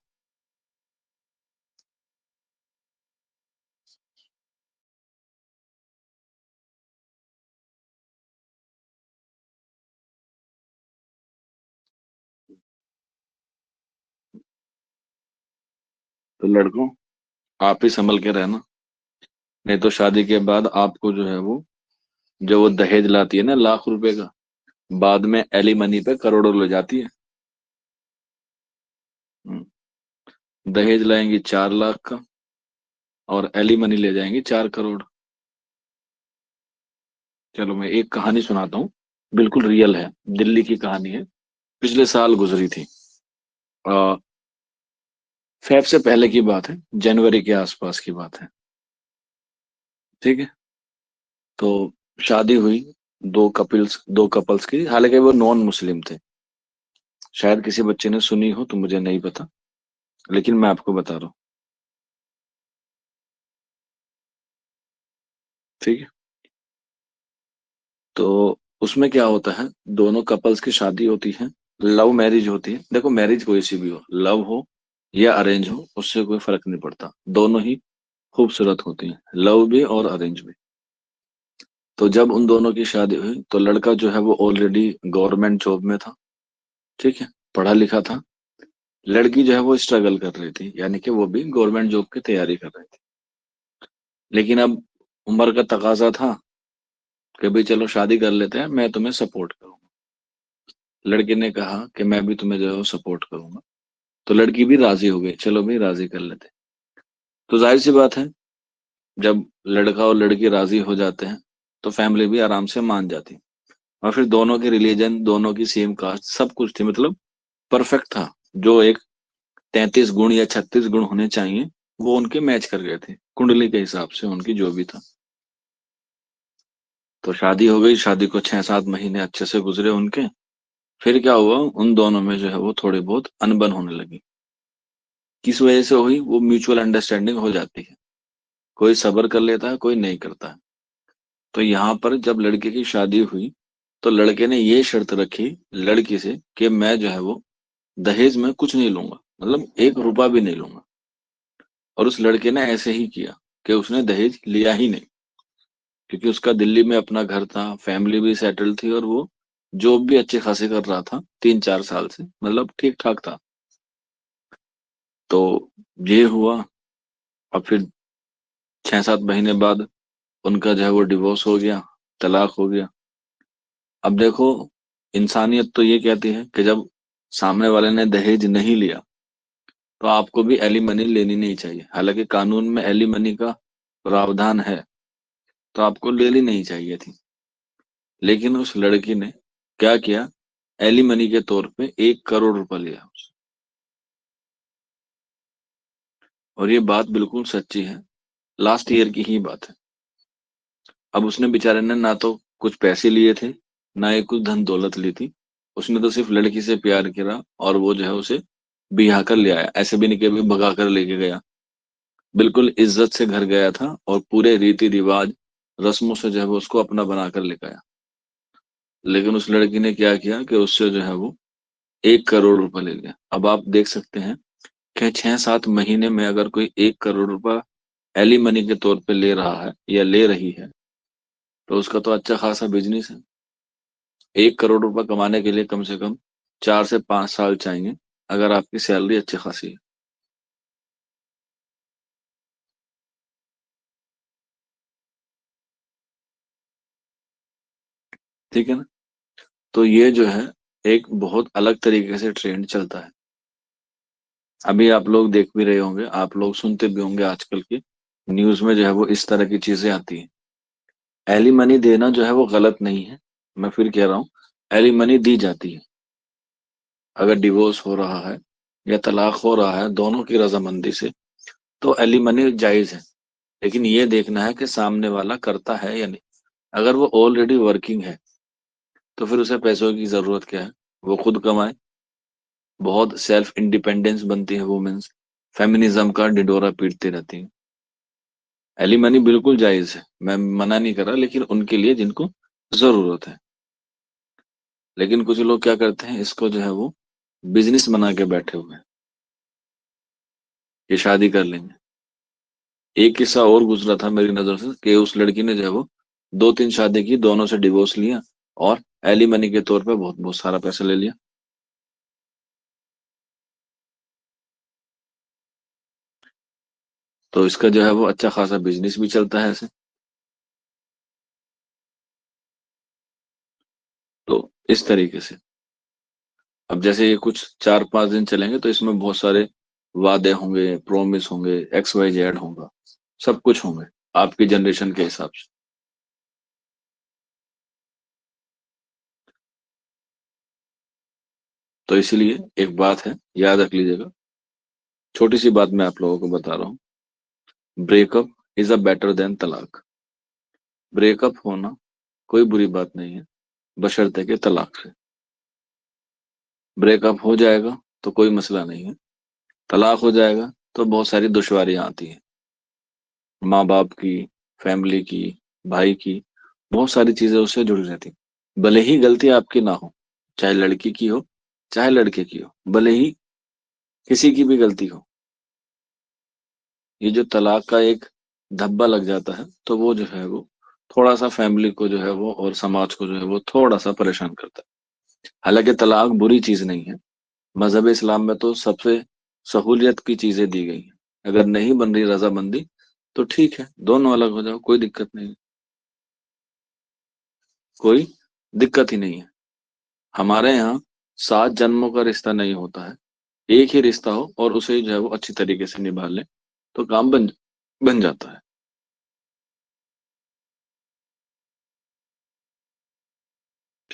तो लड़कों, आप ही संभल के रहना, नहीं तो शादी के बाद आपको जो है जो वो दहेज लाती है ना, लाख रुपए का, बाद में एलिमनी पे करोड़ों ले जाती है। हम्म, दहेज लाएंगी 4 लाख का, और एलिमनी ले जाएंगी 4 करोड़। चलो मैं एक कहानी सुनाता हूँ, बिल्कुल रियल है, दिल्ली की कहानी है, पिछले साल गुजरी थी। आ, फेब से पहले की बात है, जनवरी के आसपास की बात है। ठीक है, तो शादी हुई दो कपल्स की, हालांकि वो नॉन मुस्लिम थे। शायद किसी बच्चे ने सुनी हो तो मुझे नहीं पता, लेकिन मैं आपको बता रहा हूँ। ठीक है, तो उसमें क्या होता है, दोनों कपल्स की शादी होती है, लव मैरिज होती है। देखो, मैरिज कोई सी भी हो, लव हो या अरेंज हो, उससे कोई फर्क नहीं पड़ता, दोनों ही खूबसूरत होती हैं, लव भी और अरेंज भी। तो जब उन दोनों की शादी हुई, तो लड़का जो है वो ऑलरेडी गवर्नमेंट जॉब में था। ठीक है, पढ़ा लिखा था। लड़की जो है वो स्ट्रगल कर रही थी, यानी कि वो भी गवर्नमेंट जॉब की तैयारी कर रही थी। लेकिन अब उम्र का तकाजा था कि भाई चलो शादी कर लेते हैं, मैं तुम्हें सपोर्ट करूंगा। लड़के ने कहा कि मैं भी तुम्हें जो है सपोर्ट करूंगा। तो लड़की भी राजी हो गई, चलो भाई राजी कर लेते हैं। तो जाहिर सी बात है, जब लड़का और लड़की राजी हो जाते हैं, तो फैमिली भी आराम से मान जाती है। और फिर दोनों के रिलीजन, दोनों की सेम कास्ट, सब कुछ थी, मतलब परफेक्ट था। जो एक 33 गुण या 36 गुण होने चाहिए, वो उनके मैच कर गए थे कुंडली के हिसाब से, उनकी जो भी था। तो शादी हो गई, शादी को 6-7 महीने अच्छे से गुजरे उनके। फिर क्या हुआ, उन दोनों में जो है वो थोड़ी बहुत अनबन होने लगी। किस वजह से हुई, वो म्यूचुअल अंडरस्टैंडिंग हो जाती है। कोई सब्र कर लेता है, कोई नहीं करता है। तो यहाँ पर जब लड़के की शादी हुई, तो लड़के ने ये शर्त रखी लड़की से कि मैं जो है वो दहेज में कुछ नहीं लूंगा, मतलब 1 रुपया भी नहीं लूंगा। और उस लड़के ने ऐसे ही किया कि उसने दहेज लिया ही नहीं, क्योंकि उसका दिल्ली में अपना घर था, फैमिली भी सेटल थी, और वो जॉब भी अच्छे खासे कर रहा था 3-4 साल से, मतलब ठीक ठाक था। तो ये हुआ। अब फिर 6-7 महीने बाद उनका जो है वो डिवोर्स हो गया, तलाक हो गया। अब देखो, इंसानियत तो ये कहती है कि जब सामने वाले ने दहेज नहीं लिया, तो आपको भी एलिमनी लेनी नहीं चाहिए। हालांकि कानून में एलिमनी का प्रावधान है, तो आपको लेनी नहीं चाहिए थी। लेकिन उस लड़की ने क्या किया, एलिमनी के तौर पे 1 करोड़ रुपया लिया। और ये बात बिल्कुल सच्ची है, लास्ट ईयर की ही बात है। अब उसने बेचारे ने ना तो कुछ पैसे लिए थे, ना ही कुछ धन दौलत ली थी। उसने तो सिर्फ लड़की से प्यार किया, और वो जो है उसे बिहा कर ले आया। ऐसे भी नहीं कि अभी भगा कर लेके गया, बिल्कुल इज्जत से घर गया था, और पूरे रीति रिवाज, रस्मों से जो है वो उसको अपना बना कर लेके आया। लेकिन उस लड़की ने क्या किया कि उससे जो है वो 1 करोड़ रुपया ले लिया। अब आप देख सकते हैं कि 6-7 महीने में अगर कोई 1 करोड़ रुपया एलिमनी के तौर पे ले रहा है या ले रही है, तो उसका तो अच्छा खासा बिजनेस है। 1 करोड़ रुपया कमाने के लिए कम से कम 4 से 5 साल चाहिए, अगर आपकी सैलरी अच्छी खासी है। ठीक है ना। तो ये जो है एक बहुत अलग तरीके से ट्रेंड चलता है। अभी आप लोग देख भी रहे होंगे, आप लोग सुनते भी होंगे, आजकल की न्यूज में जो है वो इस तरह की चीजें आती हैं। एलिमनी देना जो है वो गलत नहीं है, मैं फिर कह रहा हूँ, एलिमनी दी जाती है। अगर डिवोर्स हो रहा है या तलाक हो रहा है दोनों की रजामंदी से, तो एलिमनी जायज है। लेकिन ये देखना है कि सामने वाला करता है या नहीं। अगर वो ऑलरेडी वर्किंग है, तो फिर उसे पैसों की जरूरत क्या है, वो खुद कमाए। बहुत सेल्फ इंडिपेंडेंस बनती है वुमेन्स, फेमिनिज्म का डिडोरा पीटती रहती है। एलिमनी बिल्कुल जायज है, मैं मना नहीं कर रहा, लेकिन उनके लिए जिनको जरूरत है। लेकिन कुछ लोग क्या करते हैं, इसको जो है वो बिजनेस बना के बैठे हुए हैं कि शादी कर लेंगे। एक किस्सा और गुजरा था मेरी नजर से कि उस लड़की ने जो है वो 2-3 शादी की, दोनों से डिवोर्स लिया, और एलिमनी के तौर पे बहुत बहुत सारा पैसा ले लिया। तो इसका जो है वो अच्छा खासा बिजनेस भी चलता है ऐसे। तो इस तरीके से, अब जैसे ये कुछ 4-5 दिन चलेंगे, तो इसमें बहुत सारे वादे होंगे, प्रोमिस होंगे, XYZ होगा, सब कुछ होंगे आपकी जनरेशन के हिसाब से। तो इसीलिए एक बात है, याद रख लीजिएगा। छोटी सी बात मैं आप लोगों को बता रहा हूँ, breakup is a better than तलाक। ब्रेकअप होना कोई बुरी बात नहीं है, बशर्ते के तलाक से। ब्रेकअप हो जाएगा तो कोई मसला नहीं है, तलाक हो जाएगा तो बहुत सारी दुश्वारियां आती हैं, माँ बाप की, फैमिली की, भाई की, बहुत सारी चीजें उससे जुड़ी रहती हैं। भले ही गलती आपकी ना हो, चाहे लड़की की हो, चाहे लड़के की हो, भले ही किसी की भी गलती हो, ये जो तलाक का एक धब्बा लग जाता है, तो वो जो है वो थोड़ा सा फैमिली को जो है वो और समाज को जो है वो थोड़ा सा परेशान करता है। हालांकि तलाक बुरी चीज नहीं है, मजहब इस्लाम में तो सबसे सहूलियत की चीजें दी गई हैं। अगर नहीं बन रही रजामंदी, तो ठीक है, दोनों अलग हो जाओ, कोई दिक्कत नहीं है, कोई दिक्कत ही नहीं है। हमारे यहाँ 7 जन्मों का रिश्ता नहीं होता है, एक ही रिश्ता हो और उसे जो है वो अच्छी तरीके से निभा ले, तो काम बन बन जाता है।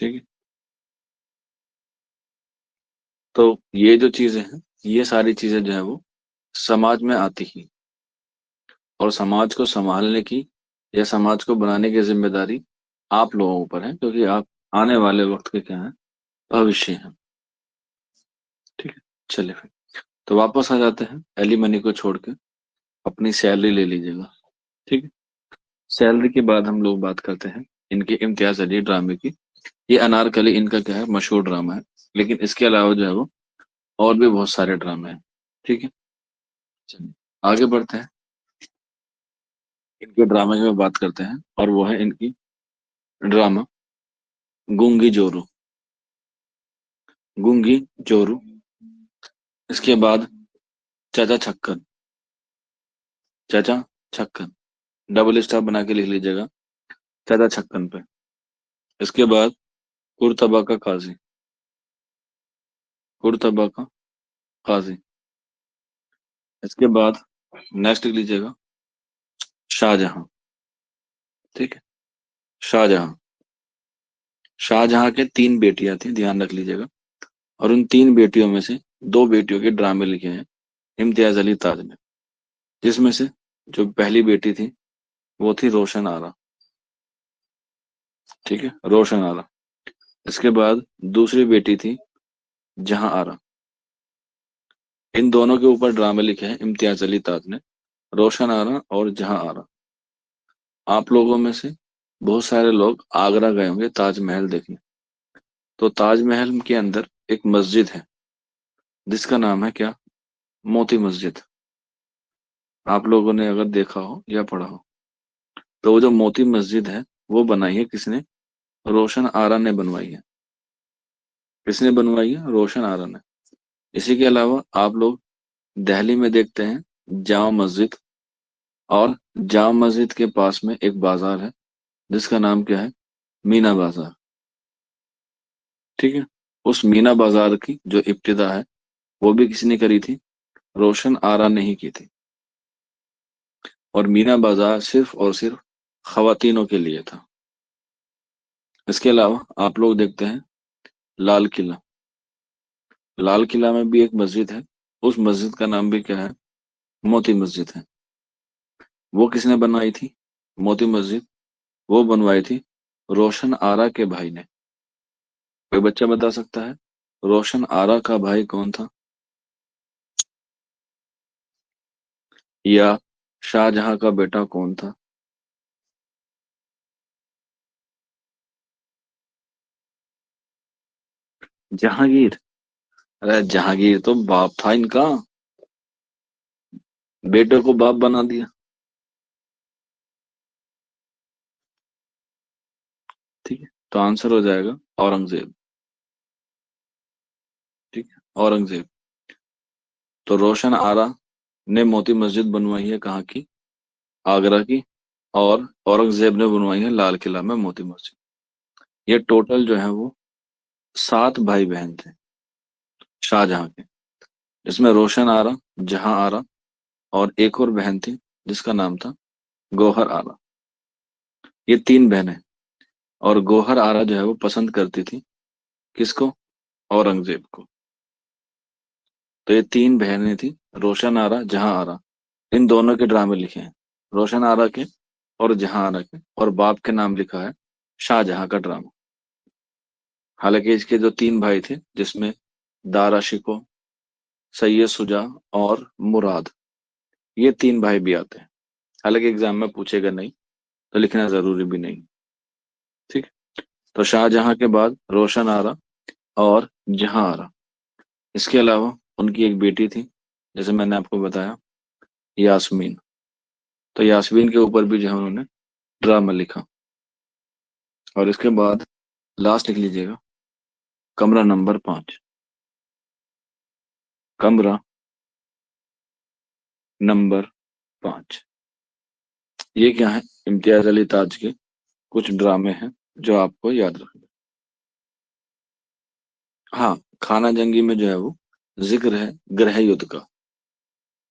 ठीक है। तो ये जो चीजें हैं, ये सारी चीजें जो है वो समाज में आती ही, और समाज को संभालने की या समाज को बनाने की जिम्मेदारी आप लोगों के ऊपर है, क्योंकि आप आने वाले वक्त के क्या है, भविष्य है। ठीक है। चलिए फिर, तो वापस आ जाते हैं एलिमनी को छोड़ के, अपनी सैलरी ले लीजिएगा। ठीक है। सैलरी के बाद हम लोग बात करते हैं इनके इम्तियाज अली ड्रामे की। ये अनारकली इनका क्या है, मशहूर ड्रामा है, लेकिन इसके अलावा जो है वो और भी बहुत सारे ड्रामे हैं। ठीक है। चलिए आगे बढ़ते हैं, इनके ड्रामे की बात करते हैं, और वो है इनकी ड्रामा गूंगी जोरू। गूंगी जोरू। इसके बाद चाचा छक्कन। चाचा छक्कन, डबल स्टार बना के लिख लीजिएगा, चाचा छक्कन पे। इसके बाद कुर्तबा का काजी। कुर्तबा का काजी। इसके बाद नेक्स्ट लिख लीजिएगा, शाहजहां। ठीक है। शाहजहां। शाहजहां के तीन बेटियां थी, ध्यान रख लीजिएगा, और उन तीन बेटियों में से दो बेटियों के ड्रामे लिखे हैं इम्तियाज अली ताज ने, जिसमें से जो पहली बेटी थी वो थी रोशन आरा। ठीक है, रोशन आरा। इसके बाद दूसरी बेटी थी जहां आरा। इन दोनों के ऊपर ड्रामे लिखे हैं इम्तियाज अली ताज ने, रोशन आरा और जहां आरा। आप लोगों में से बहुत सारे लोग आगरा गए होंगे ताजमहल देखने। तो ताजमहल के अंदर एक मस्जिद है जिसका नाम है क्या, मोती मस्जिद। आप लोगों ने अगर देखा हो या पढ़ा हो, तो वो जो मोती मस्जिद है वो बनाई है किसने, रोशन आरा ने बनवाई है। किसने बनवाई है, रोशन आरा ने। इसी के अलावा आप लोग दिल्ली में देखते हैं जामा मस्जिद, और जामा मस्जिद के पास में एक बाजार है जिसका नाम क्या है, मीना बाजार। ठीक है। उस मीना बाजार की जो इब्तिदा है वो भी किसने करी थी, रोशन आरा ने ही की थी। और मीना बाजार सिर्फ और सिर्फ खवातीनों के लिए था। इसके अलावा आप लोग देखते हैं लाल किला। लाल किला में भी एक मस्जिद है, उस मस्जिद का नाम भी क्या है, मोती मस्जिद है। वो किसने बनवाई थी, मोती मस्जिद, वो बनवाई थी रोशन आरा के भाई ने। कोई बच्चा बता सकता है रोशन आरा का भाई कौन था, या शाहजहां का बेटा कौन था। जहांगीर। अरे जहांगीर तो बाप था इनका, बेटे को बाप बना दिया। ठीक है, तो आंसर हो जाएगा औरंगजेब। ठीक है, औरंगजेब। तो रोशन आरा ने मोती मस्जिद बनवाई है कहाँ की, आगरा की, और औरंगजेब ने बनवाई है लाल किला में मोती मस्जिद। ये टोटल जो है वो 7 भाई बहन थे शाहजहां के, जिसमें रोशन आरा, जहां आरा, और एक और बहन थी जिसका नाम था गौहर आरा। ये 3 बहनें। और गौहर आरा जो है वो पसंद करती थी किसको, औरंगजेब को। तो ये 3 बहनें थी, रोशन आरा, जहां आरा। इन दोनों के ड्रामे लिखे हैं, रोशन आरा के और जहां आरा के, और बाप के नाम लिखा है शाहजहां का ड्रामा। हालांकि इसके जो 3 भाई थे, जिसमें दारा शिको, सैयद सुजा और मुराद, ये 3 भाई भी आते हैं। हालांकि एग्जाम में पूछेगा नहीं, तो लिखना जरूरी भी नहीं। ठीक। तो शाहजहां के बाद रोशन आरा और जहां आरा। इसके अलावा उनकी एक बेटी थी, जैसे मैंने आपको बताया, यास्मीन। तो यास्मीन के ऊपर भी जो है उन्होंने ड्रामा लिखा। और इसके बाद लास्ट लिख लीजिएगा, कमरा नंबर 5। कमरा नंबर 5। ये क्या है, इम्तियाज अली ताज के कुछ ड्रामे हैं जो आपको याद रखना। हाँ, खाना जंगी में जो है वो जिक्र है गृह युद्ध का।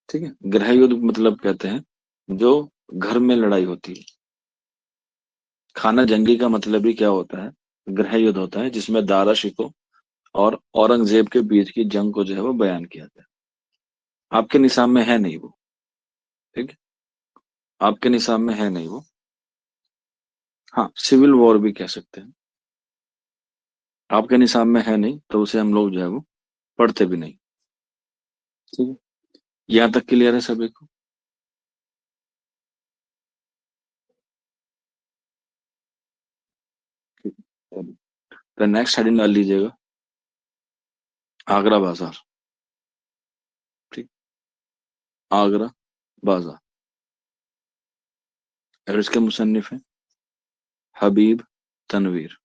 ठीक है, गृह युद्ध मतलब कहते हैं जो घर में लड़ाई होती है। खाना जंगी का मतलब ही क्या होता है, गृह युद्ध होता है जिसमें दारा शिकोह और औरंगजेब के बीच की जंग को जो है वो बयान किया था। आपके निसाब में है नहीं वो। ठीक है। आपके निसाब में है नहीं वो। हाँ, सिविल वॉर भी कह सकते हैं। आपके निसाब में है नहीं तो उसे हम लोग जो है वो पढ़ते भी नहीं। ठीक है। यहाँ तक क्लियर है सभी को? ठीक है, चलिए। तो नेक्स्ट हेडिंग डाल लीजिएगा, आगरा बाजार। ठीक। आगरा बाजार। और इसके मुसन्निफ हैं हबीब तनवीर।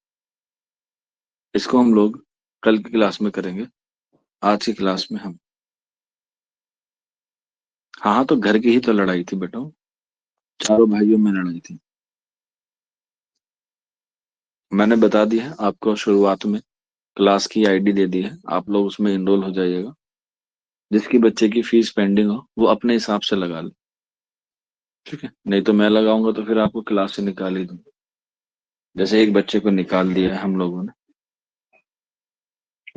इसको हम लोग कल की क्लास में करेंगे, आज की क्लास में हम। हाँ हाँ, तो घर की ही तो लड़ाई थी बेटा, चारों भाइयों में लड़ाई थी। मैंने बता दिया है आपको शुरुआत में, क्लास की आईडी दे दी है, आप लोग उसमें इनरोल हो जाइएगा। जिसकी बच्चे की फीस पेंडिंग हो वो अपने हिसाब से लगा ले। ठीक है, नहीं तो मैं लगाऊंगा तो फिर आपको क्लास से निकाल ही दूंगा। जैसे एक बच्चे को निकाल दिया है हम लोगों ने,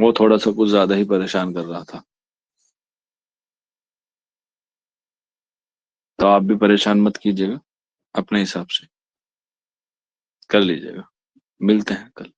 वो थोड़ा सा कुछ ज्यादा ही परेशान कर रहा था। तो आप भी परेशान मत कीजिएगा, अपने हिसाब से कर लीजिएगा। मिलते हैं कल।